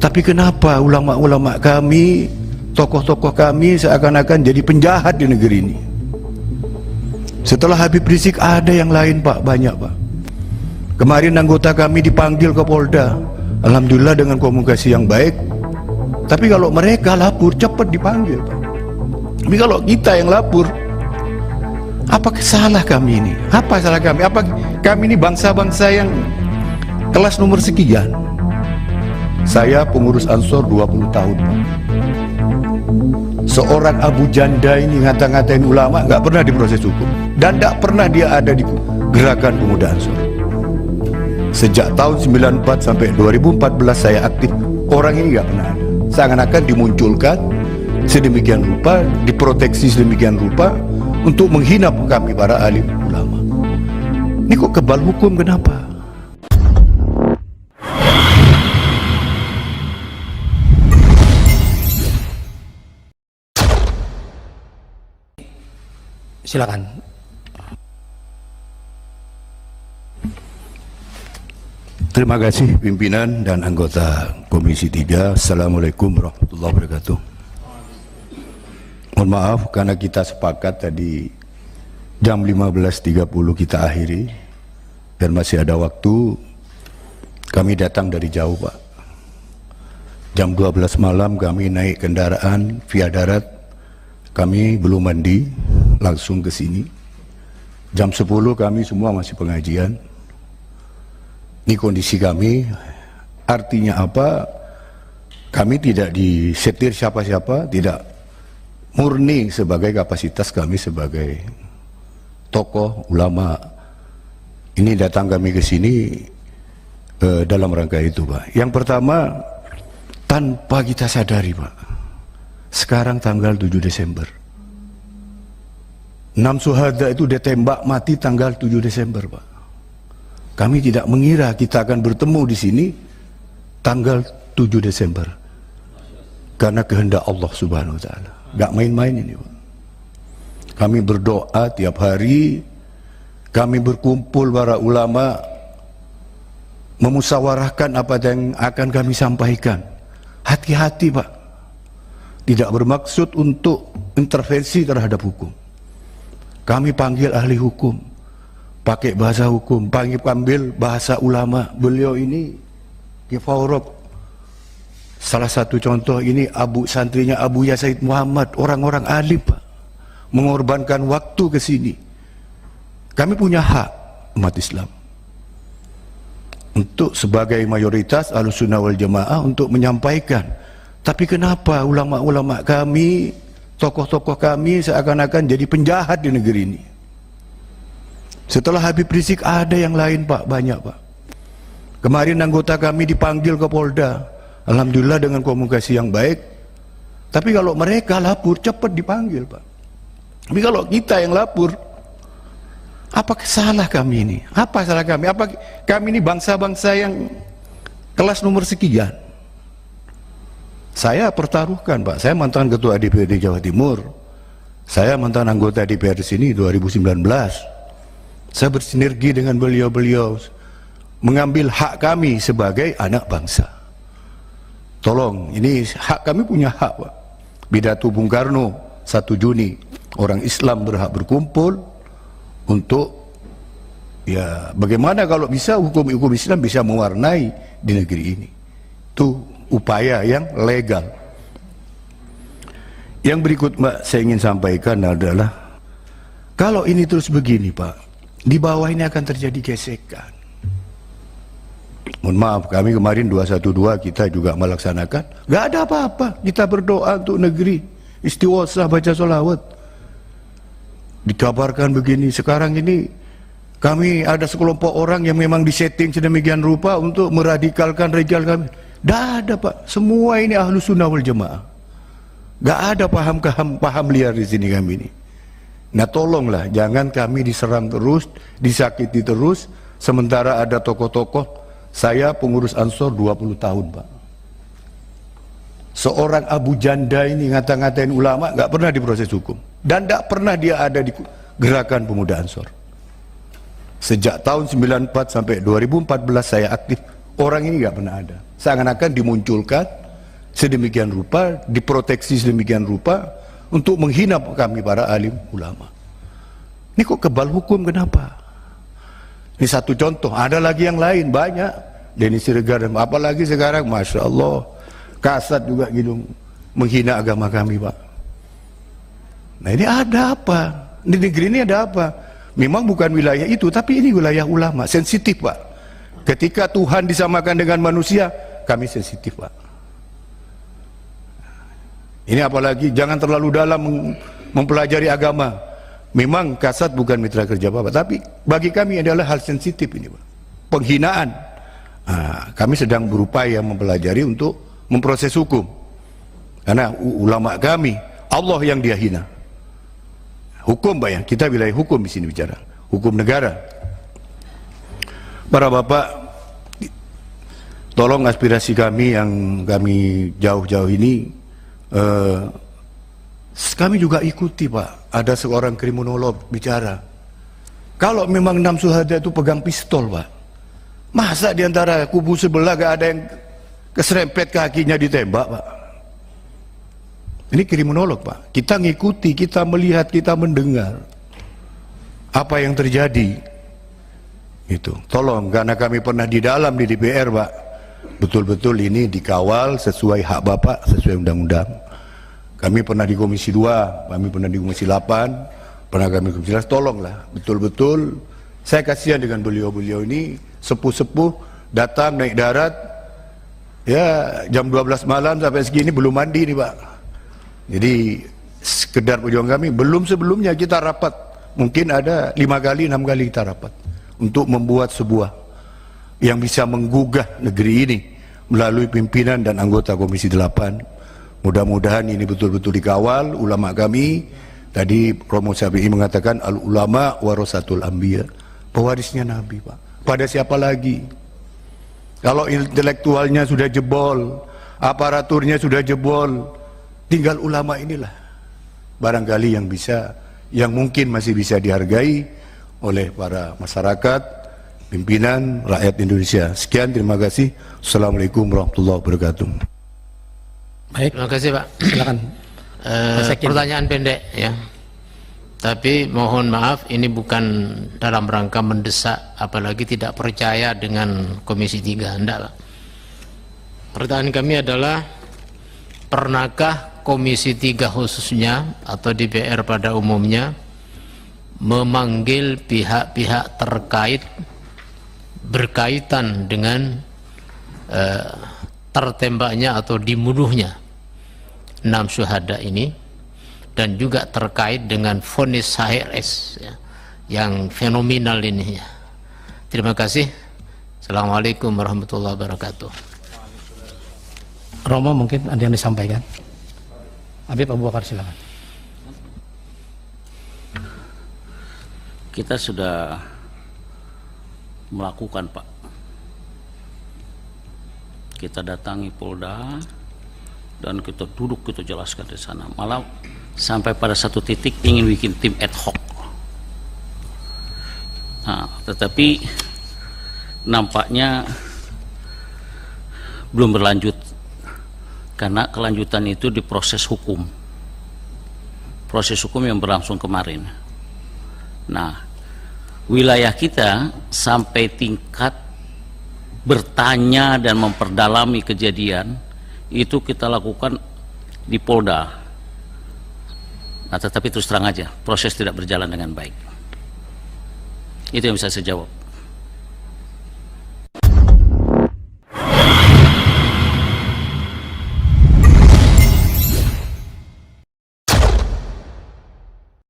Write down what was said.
Tapi kenapa ulama-ulama kami, tokoh-tokoh kami seakan-akan jadi penjahat di negeri ini? Setelah Habib Rizik ada yang lain Pak, banyak Pak. Kemarin anggota kami dipanggil ke Polda, alhamdulillah dengan komunikasi yang baik. Tapi kalau mereka lapor cepat dipanggil Pak. Tapi kalau kita yang lapor, apa salah kami ini? Apa salah kami? Apa kami ini bangsa-bangsa yang kelas nomor sekian? Saya pengurus Ansor 20 tahun Pak. Seorang Abu Janda ini ngata-ngatain ulama nggak pernah diproses hukum dan nggak pernah dia ada di gerakan pemuda Ansor. Sejak tahun 94 sampai 2014 saya aktif, orang ini nggak pernah ada. Seakan-akan dimunculkan sedemikian rupa, diproteksi sedemikian rupa untuk menghina kami para alim ulama. Ini kok kebal hukum, kenapa? Silakan. Terima kasih pimpinan dan anggota Komisi 3. Assalamualaikum warahmatullahi wabarakatuh. Mohon maaf karena kita sepakat tadi jam 15.30 kita akhiri dan masih ada waktu. Kami datang dari jauh Pak. Jam 12 malam kami naik kendaraan via darat. Kami belum mandi, langsung ke sini. Jam 10 kami semua masih pengajian. Ini kondisi kami, artinya apa? Kami tidak disetir siapa-siapa, tidak murni sebagai kapasitas kami sebagai tokoh ulama. Ini datang kami ke sini dalam rangka itu Pak. Yang pertama, tanpa kita sadari Pak, sekarang tanggal 7 Desember. 6 syuhada itu ditembak mati tanggal 7 Desember Pak. Kami tidak mengira kita akan bertemu di sini tanggal 7 Desember. Karena kehendak Allah Subhanahu wa taala. Enggak main-main ini, Pak. Kami berdoa tiap hari, kami berkumpul para ulama memusyawarahkan apa yang akan kami sampaikan. Hati-hati, Pak. Tidak bermaksud untuk intervensi terhadap hukum. Kami panggil ahli hukum, pakai bahasa hukum, panggil bahasa ulama. Beliau ini Kifaurok, salah satu contoh ini santrinya Abu Ya Said Muhammad, orang-orang alim Pak, mengorbankan waktu ke sini. Kami punya hak umat Islam untuk sebagai mayoritas Ahlussunnah wal Jamaah untuk menyampaikan. Tapi kenapa ulama-ulama kami, tokoh-tokoh kami seakan-akan jadi penjahat di negeri ini? Setelah Habib Rizik ada yang lain Pak, banyak Pak. Kemarin anggota kami dipanggil ke Polda, alhamdulillah dengan komunikasi yang baik. Tapi kalau mereka lapor cepat dipanggil Pak. Tapi kalau kita yang lapor, apa salah kami ini? Apa salah kami? Apa kami ini bangsa-bangsa yang kelas nomor sekian? Saya pertaruhkan Pak, saya mantan ketua DPRD Jawa Timur, saya mantan anggota DPR di sini 2019. Saya bersinergi dengan beliau-beliau mengambil hak kami sebagai anak bangsa. Tolong, ini hak kami, punya hak Pak. Pidato Bung Karno 1 Juni, orang Islam berhak berkumpul untuk ya bagaimana kalau bisa hukum-hukum Islam bisa mewarnai di negeri ini. Itu upaya yang legal. Yang berikut Mbak saya ingin sampaikan adalah kalau ini terus begini Pak, di bawah ini akan terjadi gesekan. Mohon maaf, kami kemarin 212 kita juga melaksanakan, gak ada apa-apa, kita berdoa untuk negeri, istighosah, baca sholawat. Dikabarkan begini, sekarang ini kami ada sekelompok orang yang memang disetting sedemikian rupa untuk meradikalkan rejal kami. Gak ada Pak, semua ini Ahlussunnah wal Jamaah. Gak ada paham liar di sini kami ini. Nah tolonglah, jangan kami diserang terus, disakiti terus, sementara ada tokoh-tokoh. Saya pengurus Ansor 20 tahun Pak. Seorang Abu Janda ini ngata-ngatain ulama, gak pernah diproses hukum. Dan gak pernah dia ada di gerakan pemuda Ansor. Sejak tahun 94 sampai 2014 saya aktif, Orang ini nggak pernah ada. Seakan-akan dimunculkan sedemikian rupa, diproteksi sedemikian rupa untuk menghina kami para alim ulama. Ini kok kebal hukum, kenapa? Ini satu contoh, ada lagi yang lain banyak. Denny Siregar, apalagi sekarang, Masya Allah, Kasat juga gitu menghina agama kami, Pak. Nah ini ada apa? Di negeri ini ada apa? Memang bukan wilayah itu, tapi ini wilayah ulama, sensitif, Pak. Ketika Tuhan disamakan dengan manusia, kami sensitif, Pak. Ini apalagi jangan terlalu dalam mempelajari agama. Memang Kasat bukan mitra kerja Bapak, tapi bagi kami adalah hal sensitif ini, Pak. Penghinaan. Kami sedang berupaya mempelajari untuk memproses hukum. Karena ulama kami, Allah yang dia hina. Hukum, Pak, ya. Kita wilayah hukum di sini bicara, hukum negara. Para bapak, tolong aspirasi kami yang kami jauh-jauh ini, kami juga ikuti, Pak. Ada seorang kriminolog bicara, kalau memang 6 syuhada itu pegang pistol, Pak, masa diantara kubu sebelah gak ada yang keserempet kakinya ditembak, Pak? Ini kriminolog, Pak. Kita ngikuti, kita melihat, kita mendengar apa yang terjadi. Itu tolong, karena kami pernah di dalam di DPR, Pak, betul-betul ini dikawal sesuai hak Bapak, sesuai undang-undang. Kami pernah di Komisi 2, kami pernah di Komisi 8, pernah kami Komisi 11. Tolonglah, betul-betul saya kasihan dengan beliau-beliau ini, sepuh-sepuh datang naik darat ya jam 12 malam sampai segini belum mandi nih, Pak. Jadi sekedar perjuangan kami, belum sebelumnya kita rapat, mungkin ada 5 kali 6 kali kita rapat untuk membuat sebuah yang bisa menggugah negeri ini melalui pimpinan dan anggota Komisi 8. Mudah-mudahan ini betul-betul dikawal ulama kami. Tadi Romo Syafi'i mengatakan al-ulama warasatul anbiya, pewarisnya Nabi, Pak. Pada siapa lagi? Kalau intelektualnya sudah jebol, aparaturnya sudah jebol, tinggal ulama inilah barangkali yang bisa, yang mungkin masih bisa dihargai oleh para masyarakat, pimpinan, rakyat Indonesia. Sekian, terima kasih. Assalamualaikum warahmatullahi wabarakatuh. Baik, terima kasih, Pak. Silakan. Pertanyaan pendek ya. Tapi mohon maaf, ini bukan dalam rangka mendesak, apalagi tidak percaya dengan Komisi 3. Enggak, Pak. Pertanyaan kami adalah, pernahkah Komisi 3 khususnya atau DPR pada umumnya memanggil pihak-pihak terkait berkaitan dengan tertembaknya atau dibunuhnya 6 syuhada ini, dan juga terkait dengan vonis HRS ya, yang fenomenal ini ya. Terima kasih. Assalamualaikum warahmatullahi wabarakatuh. Romo, mungkin ada yang disampaikan. Habib Abu Bakar, silakan. Kita sudah melakukan, Pak. Kita datangi Polda dan kita duduk, kita jelaskan di sana. Malah sampai pada satu titik ingin bikin tim ad hoc. Nah, tetapi nampaknya belum berlanjut karena kelanjutan itu di proses hukum. Proses hukum yang berlangsung kemarin. Nah, wilayah kita sampai tingkat bertanya dan memperdalami kejadian itu kita lakukan di Polda. Nah, tetapi terus terang aja, proses tidak berjalan dengan baik. Itu yang bisa saya jawab.